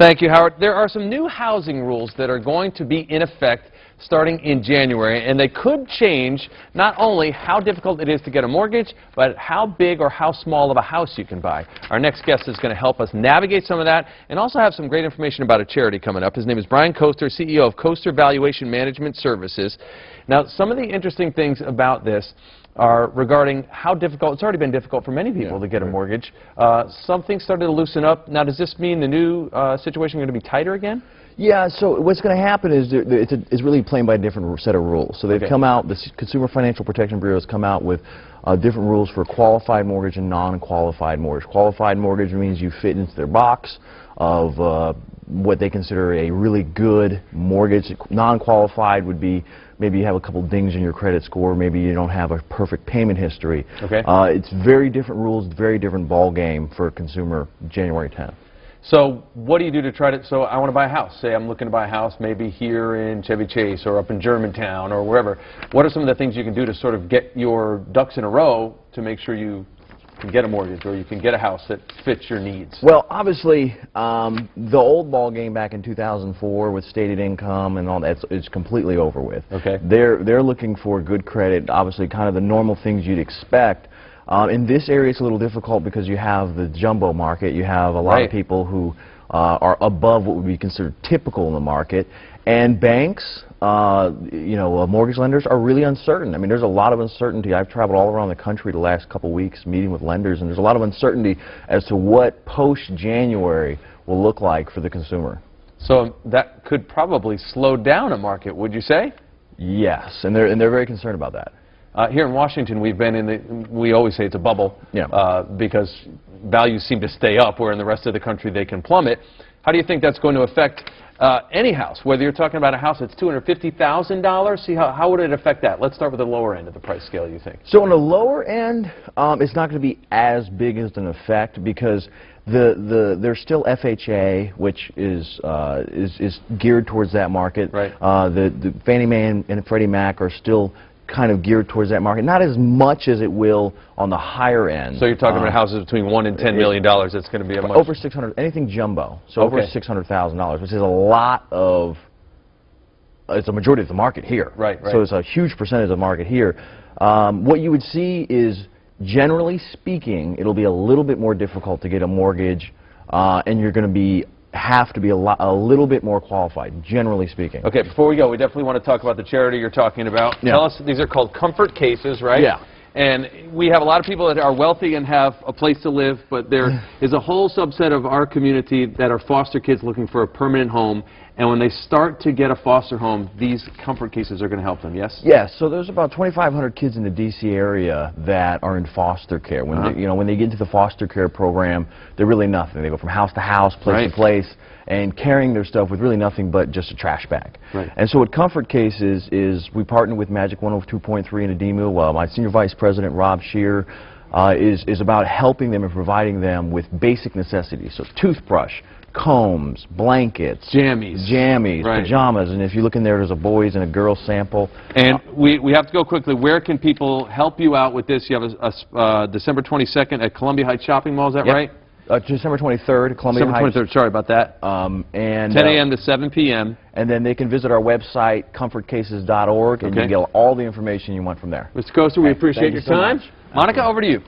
Thank you, Howard. There are some new housing rules that are going to be in effect starting in January, and they could change not only how difficult it is to get a mortgage, but how big or how small of a house you can buy. Our next guest is going to help us navigate some of that and also have some great information about a charity coming up. His name is Brian Coester, CEO of Coester Valuation Management Services. Now, some of the interesting things about this are regarding how difficult, it's already been difficult for many people to get a mortgage. Some things started to loosen up. Now, does this mean the new situation is going to be tighter again? Yeah, so what's going to happen is it's really playing by a different set of rules. So they've come out, the Consumer Financial Protection Bureau has come out with different rules for qualified mortgage and non-qualified mortgage. Qualified mortgage means you fit into their box of what they consider a really good mortgage. Non-qualified would be maybe you have a couple dings in your credit score, maybe you don't have a perfect payment history. It's very different rules, very different ball game for a consumer January 10th. So what do you do to try to, so I want to buy a house. Say I'm looking to buy a house maybe here in Chevy Chase or up in Germantown or wherever. What are some of the things you can do to sort of get your ducks in a row to make sure you can get a mortgage or you can get a house that fits your needs? Well, obviously, the old ball game back in 2004 with stated income and all that is completely over with. They're looking for good credit, obviously kind of the normal things you'd expect. In this area, it's a little difficult because you have the jumbo market. You have a lot of people who are above what would be considered typical in the market. And banks, you know, mortgage lenders are really uncertain. I mean, there's a lot of uncertainty. I've traveled all around the country the last couple weeks meeting with lenders, and there's a lot of uncertainty as to what post-January will look like for the consumer. So that could probably slow down a market, would you say? Yes, and they're very concerned about that. Here in Washington, we've been in the, we always say it's a bubble because values seem to stay up where in the rest of the country they can plummet. How do you think that's going to affect any house, whether you're talking about a house that's $250,000? See, how would it affect that? Let's start with the lower end of the price scale, you think. So on the lower end, it's not going to be as big as an effect because there's still FHA, which is geared towards that market. The Fannie Mae and Freddie Mac are still kind of geared towards that market, not as much as it will on the higher end. So you're talking about houses between $1 and $10 million. It's going to be a much over 600, anything jumbo. So over $600,000, which is a lot of. It's a majority of the market here. So it's a huge percentage of the market here. What you would see is, generally speaking, it'll be a little bit more difficult to get a mortgage, and you're going to have to be a little bit more qualified, generally speaking. Okay, before we go, we definitely want to talk about the charity you're talking about. Tell us, these are called ComfortCases, right? And we have a lot of people that are wealthy and have a place to live, but there is a whole subset of our community that are foster kids looking for a permanent home. And when they start to get a foster home, these ComfortCases are going to help them, yes? Yes. So there's about 2,500 kids in the D.C. area that are in foster care. When they, when they get into the foster care program, they're really nothing. They go from house to house, place to place, and carrying their stuff with really nothing but just a trash bag. And so what ComfortCases is, we partner with Magic 102.3 and Ademu. My senior vice president, Rob Shear, is about helping them and providing them with basic necessities. So toothbrush, combs, blankets, jammies, pajamas, and if you look in there, there's a boys and a girls sample. And we have to go quickly. Where can people help you out with this? You have a December 22nd at Columbia Heights Shopping Mall, is that right? December 23rd at Columbia Heights. December 23rd, sorry about that. And 10 a.m. to 7 p.m. And then they can visit our website, comfortcases.org, and you can get all the information you want from there. Mr. Coester, we appreciate your time. Monica, over to you.